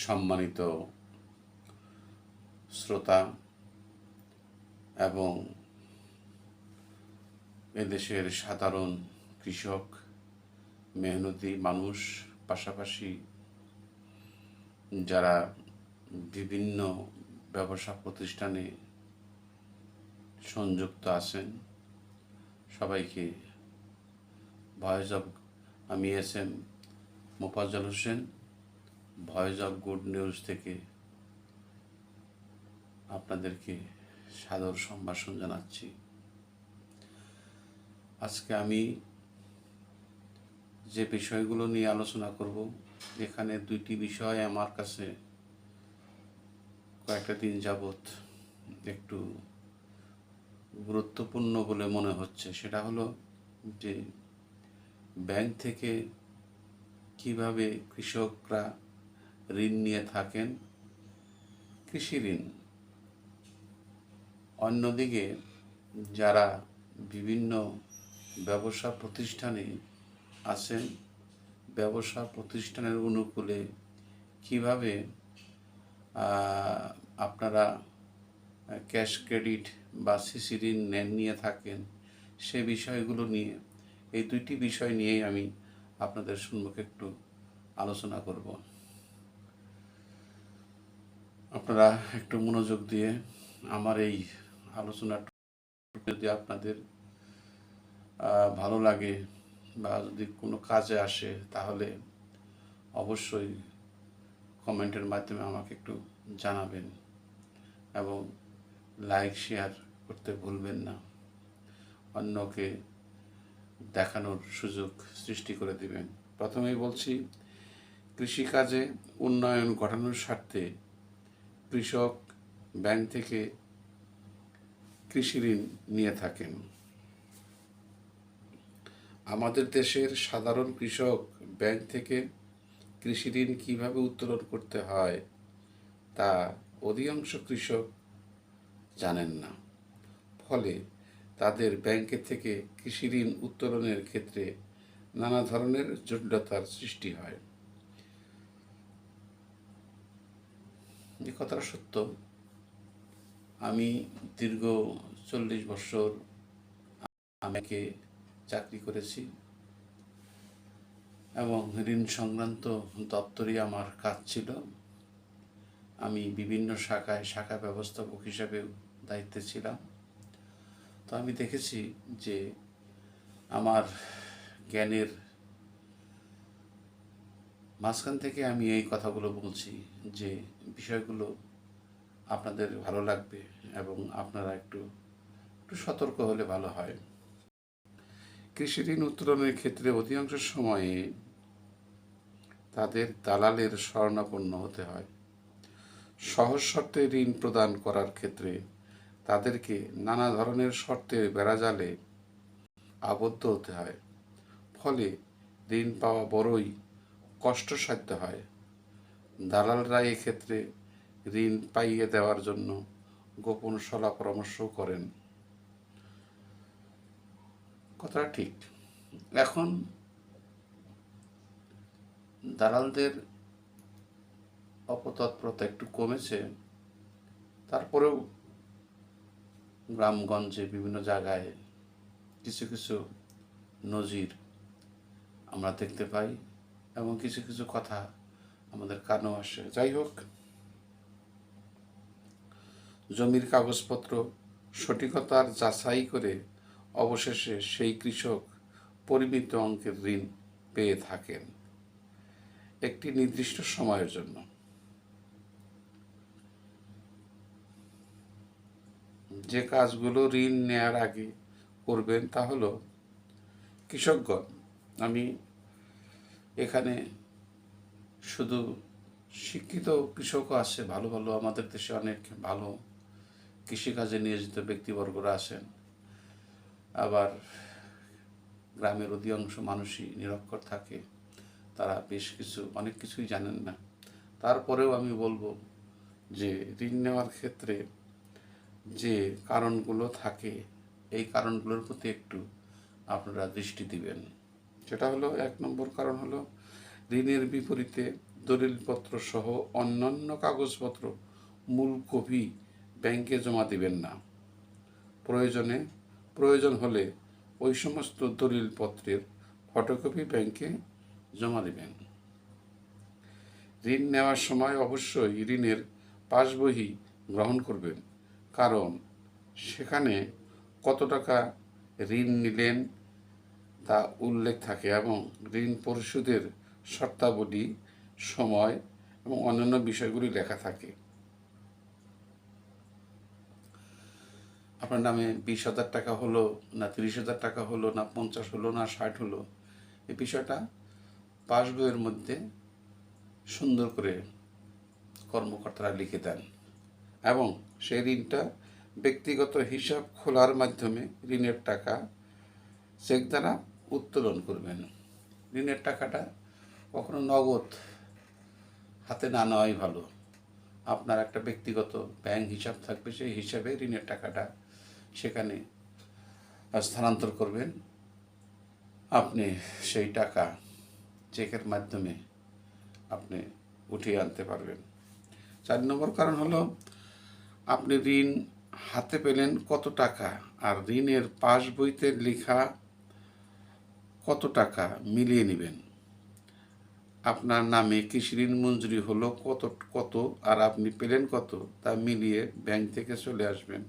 সম্মানিত শ্রোতা এবং এদেশের সাধারণ কৃষক, মেহনতি মানুষ, পাশাপাশি যারা বিভিন্ন ব্যবসা প্রতিষ্ঠানে সংযুক্ত আছেন, সবাইকে ভয়েস অফ আমি SM. Mofazzal Hossain voice of good news থেকে আপনাদেরকে সাদর সম্ভাষণ জানাচ্ছি। আজকে আমি যে বিষয়গুলো নিয়ে আলোচনা করব, এখানে দুইটি বিষয় আমার কাছে কয়েকটা দিন যাবৎ একটু গুরুত্বপূর্ণ বলে মনে হচ্ছে। সেটা হলো যে ব্যাংক থেকে কিভাবে কৃষকরা ঋণ নিয়ে থাকেন, কৃষি ঋণ। অন্যদিকে যারা বিভিন্ন ব্যবসা প্রতিষ্ঠানে আছেন, ব্যবসা প্রতিষ্ঠানের অনুকূলে কিভাবে আপনারা ক্যাশ ক্রেডিট বা সিসি ঋণ নিয়ে থাকেন, সে বিষয়গুলো নিয়ে, এই দুইটি বিষয় নিয়েই আমি আপনাদের সম্মুখে একটু আলোচনা করব। আপনারা একটু মনোযোগ দিয়ে আমার এই আলোচনাটা যদি আপনাদের ভালো লাগে বা যদি কোনো কাজে আসে, তাহলে অবশ্যই কমেন্টের মাধ্যমে আমাকে একটু জানাবেন এবং লাইক শেয়ার করতে ভুলবেন না। অন্যকে দেখানোর সুযোগ সৃষ্টি করে দিবেন। প্রথমেই বলছি, কৃষিকাজে উন্নয়ন ঘটানোর স্বার্থে কৃষক ব্যাংক থেকে কৃষি ঋণ নিয়ে থাকেন। আমাদের দেশের সাধারণ কৃষক ব্যাংক থেকে কৃষি ঋণ কীভাবে উত্তোলন করতে হয় তা অধিকাংশ কৃষক জানেন না। ফলে তাদের ব্যাংকে থেকে কৃষি ঋণ উত্তোলনের ক্ষেত্রে নানা ধরনের জটিলতার সৃষ্টি হয়। যে কথাটা সত্য, আমি দীর্ঘ 40 বছর আমাকে চাকরি করেছি এবং ঋণ সংক্রান্ত দপ্তরে আমার কাজ ছিল। আমি বিভিন্ন শাখা ব্যবস্থাপক হিসাবেও দায়িত্বে ছিলাম। তো আমি দেখেছি যে আমার জ্ঞানের মাঝখান থেকে আমি এই কথাগুলো বলছি, যে বিষয়গুলো আপনাদের ভালো লাগবে এবং আপনারা একটু সতর্ক হলে ভালো হয়। কৃষি ঋণ উত্তোলনের ক্ষেত্রে অধিকাংশ সময়ে তাদের দালালের শরণাপন্ন হতে হয়। সহজ শর্তে ঋণ প্রদান করার ক্ষেত্রে তাদেরকে নানা ধরনের শর্তের বেড়াজালে আবদ্ধ হতে হয়। ফলে ঋণ পাওয়া বড়ই কষ্টসাধ্য হয়। দালালরা এক্ষেত্রে ঋণ পাইয়ে দেওয়ার জন্য গোপন সলা পরামর্শ করেন। কথাটা ঠিক। এখন দালালদের অপতৎপরতা একটু কমেছে, তারপরেও গ্রামগঞ্জে বিভিন্ন জায়গায় কিছু কিছু নজির আমরা দেখতে পাই এবং কিছু কিছু কথা আমাদের কানেও আসে। যাই হোক, জমির কাগজপত্র সঠিকতার যাচাই করে অবশেষে সেই কৃষক পরিমিত অঙ্কের ঋণ পেয়ে থাকেন একটি নির্দিষ্ট সময়ের জন্য। যে কাজগুলো ঋণ নেয়ার আগে করবেন তা হলো, কৃষকগণ, আমি এখানে শুধু শিক্ষিত কৃষকও আছে, ভালো ভালো, আমাদের দেশে অনেক ভালো কৃষিকাজে নিয়োজিত ব্যক্তিবর্গরা আছেন। আবার গ্রামের অধিকাংশ মানুষই নিরক্ষর থাকে, তারা অনেক কিছুই জানেন না। তারপরেও আমি বলবো যে ঋণ নেওয়ার ক্ষেত্রে যে কারণগুলো থাকে, এই কারণগুলোর প্রতি একটু আপনারা দৃষ্টি দিবেন। সেটা হলো, 1 নম্বর কারণ হলো, ঋণের বিপরীতে দলিলপত্র সহ অন্যান্য কাগজপত্র মূল কপি ব্যাংকে জমা দিবেন না। প্রয়োজন হলে ওই সমস্ত দলিলপত্রের ফটোকপি ব্যাংকে জমা দিবেন। ঋণ নেওয়ার সময় অবশ্যই ঋণের পাসবই গ্রহণ করবেন, কারণ সেখানে কত টাকা ঋণ নিলেন তা উল্লেখ থাকে এবং ঋণ পরিশোধের শর্তাবলী, সময় এবং অন্যান্য বিষয়গুলি লেখা থাকে। আপনার নামে 20,000 টাকা হলো না 30,000 টাকা হলো না 50 হলো না 60 হলো, এই বিষয়টা পাসবইয়ের মধ্যে সুন্দর করে কর্মকর্তারা লিখে দেন এবং সেই ঋণটা ব্যক্তিগত হিসাব খোলার মাধ্যমে ঋণের টাকা চেক দ্বারা উত্তোলন করবেন। ঋণের টাকাটা কখনো নগদ হাতে না নেওয়াই ভালো। আপনার একটা ব্যক্তিগত ব্যাংক হিসাব থাকবে, সেই হিসাবে ঋণের টাকাটা সেখানে স্থানান্তর করবেন। আপনি সেই টাকা চেকের মাধ্যমে আপনি উঠিয়ে আনতে পারবেন। 4 নম্বর কারণ হলো, আপনি ঋণ হাতে পেলেন কত টাকা আর ঋণের পাসবইতে লেখা কত টাকা মিলিয়ে নেবেন। আপনার নামে কৃষি ঋণ মঞ্জুরি হলো কত আর আপনি পেলেন কত, তা মিলিয়ে ব্যাংক থেকে চলে আসবেন।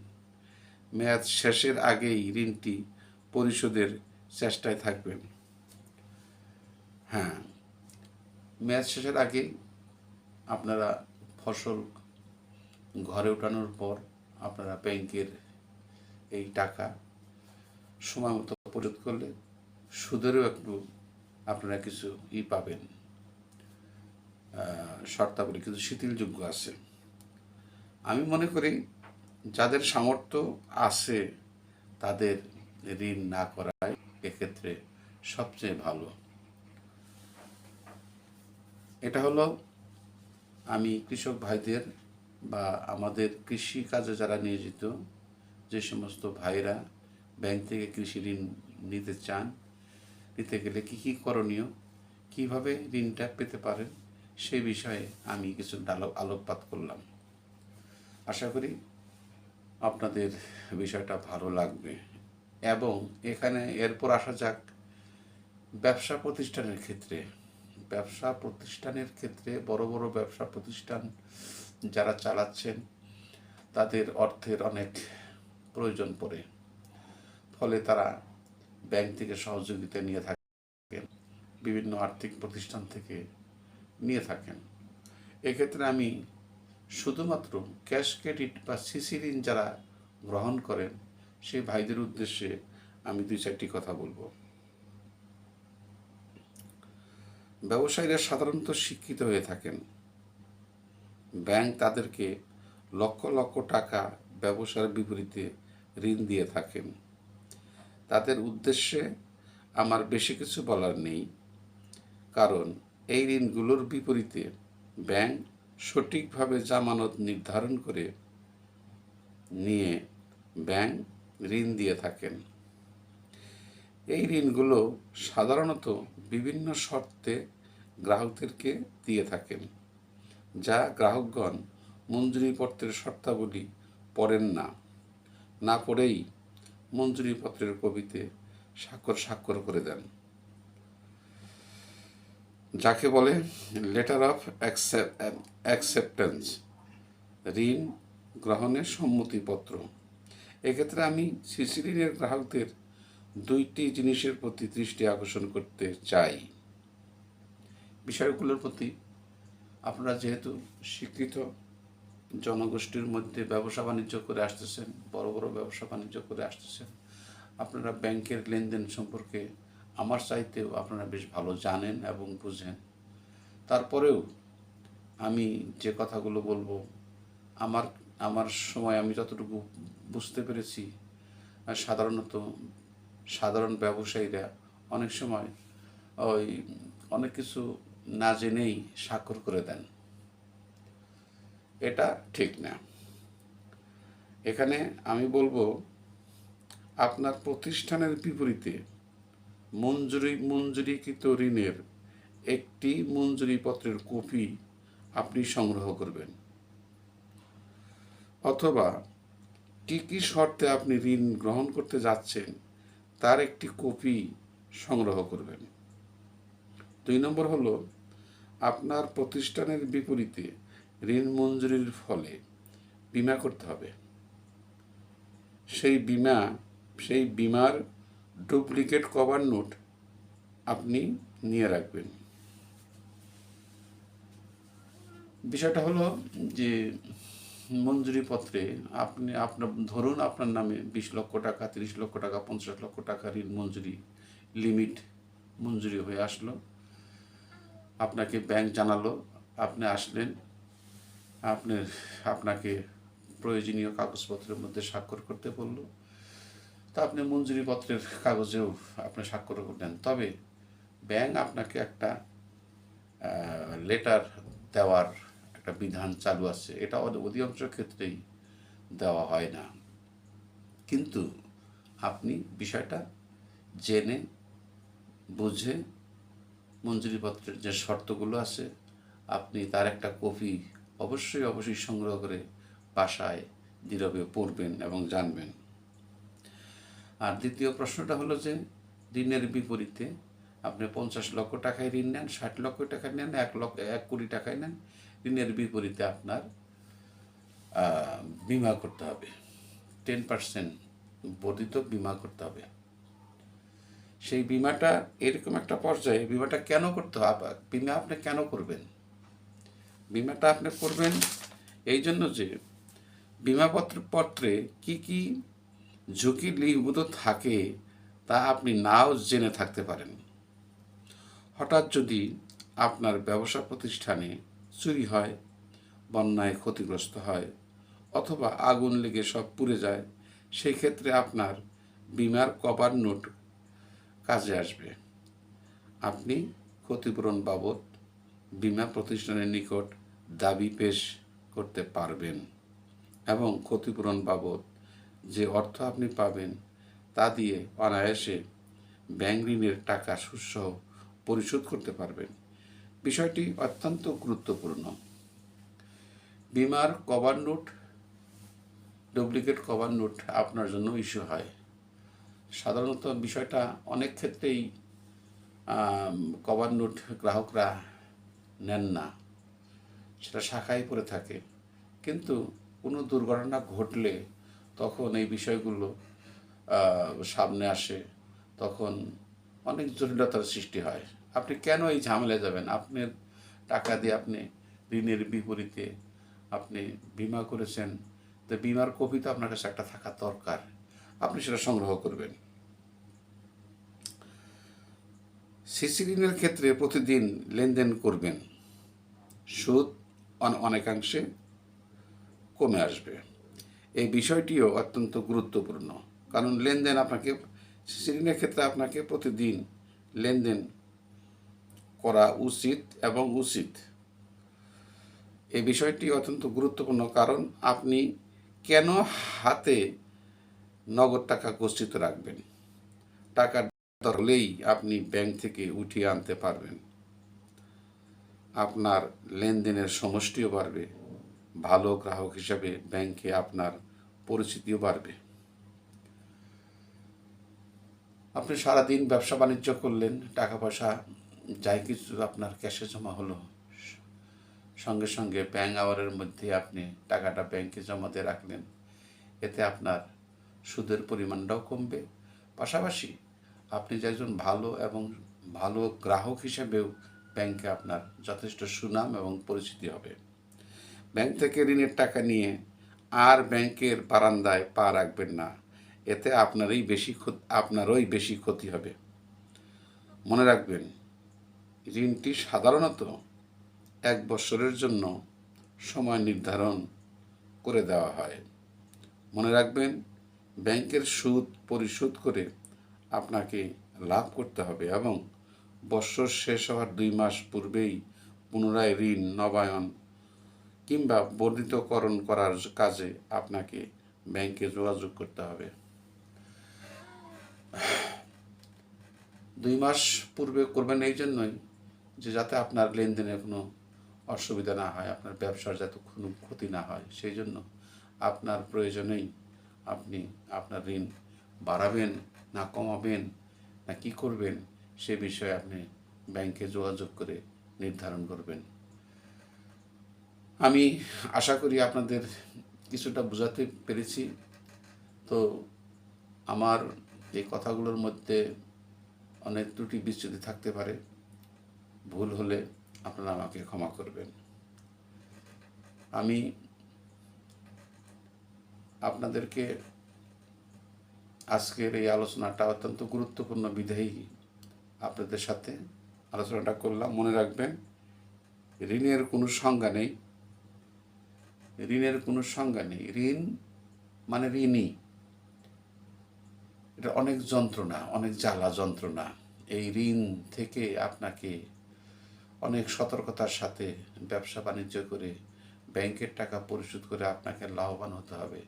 মেয়াদ শেষের আগেই ঋণটি পরিশোধের চেষ্টায় থাকবেন। হ্যাঁ, মেয়াদ শেষের আগেই আপনারা ফসল ঘরে ওঠানোর পর আপনারা ব্যাংকের এই টাকা সময় মতো পরিশোধ করলে সুদেরও একটু আপনারা কিছু পাবেন, শর্তাবলী কিছু শিথিলযোগ্য আছে। আমি মনে করি যাদের সামর্থ্য আছে তাদের ঋণ না করাই এক্ষেত্রে সবচেয়ে ভালো। এটা হলো আমি কৃষক ভাইদের বা আমাদের কৃষি কাজে যারা নিয়োজিত যে সমস্ত ভাইরা ব্যাংক থেকে কৃষি ঋণ নিতে চান, নিতে গেলে কী কী করণীয়, কীভাবে ঋণটা পেতে পারেন, সেই বিষয়ে আমি কিছু আলোকপাত করলাম। আশা করি আপনাদের বিষয়টা ভালো লাগবে। এবং এখানে এরপর আসা যাক ব্যবসা প্রতিষ্ঠানের ক্ষেত্রে। বড় বড় ব্যবসা প্রতিষ্ঠান যারা চালাচ্ছেন তাদের অর্থের অনেক প্রয়োজন পড়ে, ফলে তারা ব্যাংক থেকে সহযোগিতা নিয়ে থাকেন, বিভিন্ন আর্থিক প্রতিষ্ঠান থেকে নিয়ে থাকেন। এক্ষেত্রে আমি শুধুমাত্র ক্যাশ ক্রেডিট বা সিসি ঋণ যারা গ্রহণ করেন সেই ভাইদের উদ্দেশ্যে আমি 2-4টি কথা বলবো। ব্যবসায়ীরা সাধারণত শিক্ষিত হয়ে থাকেন। ব্যাংক তাদেরকে লক্ষ লক্ষ টাকা ব্যবসার বিপরীতে ঋণ দিয়ে থাকেন। তাদের উদ্দেশ্যে আমার বেশি কিছু বলার নেই, কারণ এই ঋণগুলোর বিপরীতে ব্যাংক সঠিকভাবে জামানত নির্ধারণ করে নিয়ে ব্যাংক ঋণ দিয়ে থাকেন। এই ঋণগুলো সাধারণত বিভিন্ন শর্তে গ্রাহকদেরকে দিয়ে থাকেন, যা গ্রাহকগণ মঞ্জুরিপত্রের শর্তাবলী পড়েন না পড়েই মঞ্জুরিপত্রের কপিতে স্বাক্ষর করে দেন, যাকে বলে লেটার অফ অ্যাকসেপ্টেন্স, ঋণ গ্রহণের সম্মতিপত্র। এক্ষেত্রে আমি সিসি ঋণের গ্রাহকদের 2টি জিনিসের প্রতি দৃষ্টি আকর্ষণ করতে চাই। বিষয়গুলোর প্রতি আপনারা যেহেতু শিক্ষিত জনগোষ্ঠীর মধ্যে ব্যবসা বাণিজ্য করে আসতেছেন, বড় বড় ব্যবসা বাণিজ্য করে আসতেছেন, আপনারা ব্যাংকের লেনদেন সম্পর্কে আমার চাইতেও আপনারা বেশ ভালো জানেন এবং বুঝেন। তারপরেও আমি যে কথাগুলো বলবো, আমার সময় আমি যতটুকু বুঝতে পেরেছি, সাধারণ ব্যবসায়ীরা অনেক সময় অনেক কিছু না জেনেই স্বাক্ষর করে দেন। এটা ঠিক না। এখানে আমি বলবো, আপনার প্রতিষ্ঠানের বিপরীতে মঞ্জুরিকৃত ঋণের একটি মঞ্জুরি পত্রের কপি আপনি সংগ্রহ করবেন, অথবা কি কি শর্তে আপনি ঋণ গ্রহণ করতে যাচ্ছেন তার একটি কপি সংগ্রহ করবেন। 2 নম্বর হলো, আপনার প্রতিষ্ঠানের বিপরীতে ঋণ মঞ্জুরির ফলে বীমা করতে হবে। সেই বীমার ডুপ্লিকেট কভার নোট আপনি নিয়ে রাখবেন। বিষয়টা হলো যে মঞ্জুরি পত্রে ধরুন আপনার নামে 20 লক্ষ টাকা, 30 লক্ষ টাকা, 50 লক্ষ টাকা ঋণ মঞ্জুরি লিমিট মঞ্জুরি হয়ে আসলো। আপনাকে ব্যাংক জানালো, আপনি আসলেন, আপনাকে প্রয়োজনীয় কাগজপত্রের মধ্যে স্বাক্ষর করতে বললো, তা আপনি মঞ্জুরি পত্রের কাগজেও আপনি স্বাক্ষর করলেন। তবে ব্যাংক আপনাকে একটা লেটার দেওয়ার একটা বিধান চালু আছে, এটা অধিকাংশ ক্ষেত্রেই দেওয়া হয় না। কিন্তু আপনি বিষয়টা জেনে বুঝে মঞ্জুরিপত্রের যে শর্তগুলো আছে আপনি তার একটা কপি অবশ্যই সংগ্রহ করে বাসায় নীরবে পড়বেন এবং জানবেন। আর দ্বিতীয় প্রশ্নটা হলো যে ঋণের বিপরীতে আপনি 50 লক্ষ টাকায় ঋণ নেন, 60 লক্ষ টাকা নেন, 1 কোটি টাকায় নেন, ঋণের বিপরীতে আপনার বিমা করতে হবে, 10% বর্ধিত বিমা করতে হবে। সেই বিমাটা এরকম একটা পর্যায়ে বিমাটা কেন করতে হবে, বিমা আপনি কেন করবেন? বিমাটা আপনি করবেন এই জন্য যে পত্রে কি কি ঝুঁকি লিপিবদ্ধ থাকে তা আপনি নাও জেনে থাকতে পারেন। হঠাৎ যদি আপনার ব্যবসা প্রতিষ্ঠানে চুরি হয়, বন্যায় ক্ষতিগ্রস্ত হয়, অথবা আগুন লেগে সব পুড়ে যায়, সেই ক্ষেত্রে আপনার বিমার কভার নোট কাজে আসবে। আপনি ক্ষতিপূরণ বাবদ বিমা প্রতিষ্ঠানের নিকট দাবি পেশ করতে পারবেন এবং ক্ষতিপূরণ বাবদ যে অর্থ আপনি পাবেন তা দিয়ে অনায়াসে ব্যাংক ঋণের টাকা সুদসহ পরিশোধ করতে পারবেন। বিষয়টি অত্যন্ত গুরুত্বপূর্ণ। বিমার cover note, duplicate cover note আপনার জন্য ইস্যু হয়। সাধারণত বিষয়টা অনেক ক্ষেত্রেই কভার নোট গ্রাহকরা নেন না, সেটা শাখায় পড়ে থাকে। কিন্তু কোনো দুর্ঘটনা ঘটলে তখন এই বিষয়গুলো সামনে আসে, তখন অনেক জটিলতার সৃষ্টি হয়। আপনি কেন এই ঝামেলায় যাবেন? আপনার টাকা দিয়ে আপনি ঋণের বিপরীতে আপনি বিমা করেছেন, তো বিমার কপি তো আপনার কাছে একটা থাকা দরকার, আপনি সেটা সংগ্রহ করবেন। সিসি ঋণের ক্ষেত্রে প্রতিদিন লেনদেন করবেন, সুদ অনেকাংশে কমে আসবে। এই বিষয়টিও অত্যন্ত গুরুত্বপূর্ণ, কারণ লেনদেন সিসি ঋণের ক্ষেত্রে আপনাকে প্রতিদিন লেনদেন করা উচিত। এই বিষয়টি অত্যন্ত গুরুত্বপূর্ণ, কারণ আপনি কেন হাতে নগদ টাকা গচ্ছিত রাখবেন? টাকার দরকার হলেই আপনি ব্যাংক থেকে উঠিয়ে আনতে পারবেন। আপনার লেনদেনের সমষ্টিও বাড়বে, ভালো গ্রাহক হিসাবে ব্যাংকে আপনার পরিচিতিও বাড়বে। আপনি সারাদিন ব্যবসা বাণিজ্য করলেন, টাকা পয়সা যাই কিছু আপনার ক্যাশে জমা হলো, সঙ্গে সঙ্গে ব্যাংক আওয়ারের মধ্যে আপনি টাকাটা ব্যাংকে জমা দিয়ে রাখলেন। এতে আপনার সুদের পরিমাণটাও কমবে, পাশাপাশি আপনি যে একজন ভালো গ্রাহক হিসেবেও ব্যাংকে আপনার যথেষ্ট সুনাম এবং পরিচিতি হবে। ব্যাংক থেকে ঋণের টাকা নিয়ে আর ব্যাংকের বারান্দায় পা রাখবেন না, এতে আপনারই বেশি ক্ষতি হবে। মনে রাখবেন, ঋণটি সাধারণত 1 বছরের জন্য সময় নির্ধারণ করে দেওয়া হয়। মনে রাখবেন, ব্যাংকের সুদ পরিশোধ করে আপনাকে লাভ করতে হবে এবং বছর শেষ হওয়ার 2 মাস পূর্বেই পুনরায় ঋণ নবায়ন কিংবা বর্ধিতকরণ করার কাজে আপনাকে ব্যাংকে যোগাযোগ করতে হবে। 2 মাস পূর্বে করবেন এই জন্যই যে যাতে আপনার লেনদেনে কোনো অসুবিধা না হয়, আপনার ব্যবসার যাতে কোনো ক্ষতি না হয়, সেই জন্য আপনার প্রয়োজনেই আপনি আপনার ঋণ বাড়াবেন না কমাবেন না কি করবেন সে বিষয়ে আপনি ব্যাংকে যোগাযোগ করে নির্ধারণ করবেন। আমি আশা করি আপনাদের কিছুটা বোঝাতে পেরেছি। তো আমার এই কথাগুলোর মধ্যে অনেক ত্রুটি বিচ্যুতি থাকতে পারে, ভুল হলে আপনারা আমাকে ক্ষমা করবেন। আমি আপনাদেরকে আজকের এই আলোচনাটা অত্যন্ত গুরুত্বপূর্ণ বিধায়ী আপনাদের সাথে আলোচনাটা করলাম। মনে রাখবেন, ঋণের কোনো সংজ্ঞা নেই, ঋণের কোনো সংজ্ঞা নেই। ঋণ মানে ঋণই, এটা অনেক যন্ত্রণা, অনেক জ্বালা যন্ত্রণা। এই ঋণ থেকে আপনাকে অনেক সতর্কতার সাথে ব্যবসা বাণিজ্য করে ব্যাংকের টাকা পরিশোধ করে আপনাকে লাভবান হতে হবে,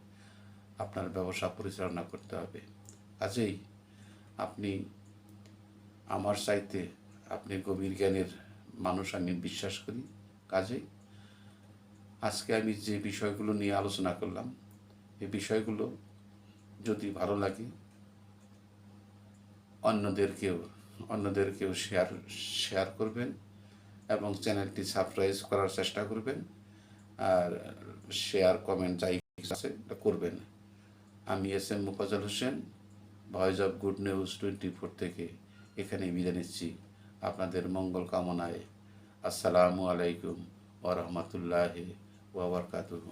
আপনার ব্যবসা পরিচালনা করতে হবে। কাজেই আপনি আমার চাইতে আপনি গভীর জ্ঞানের মানুষ আমি বিশ্বাস করি। কাজেই আজকে আমি যে বিষয়গুলো নিয়ে আলোচনা করলাম, এই বিষয়গুলো যদি ভালো লাগে অন্যদেরকেও শেয়ার করবেন এবং চ্যানেলটি সাবস্ক্রাইব করার চেষ্টা করবেন, আর শেয়ার কমেন্ট যাই আছে করবেন। আমি S M Mofazzal Hossain, voice of good news 24 থেকে এখানে বিদায় নিচ্ছি আপনাদের মঙ্গল কামনায়। আসসালামু আলাইকুম ওয়া রাহমাতুল্লাহি ওয়া বারাকাতুহু।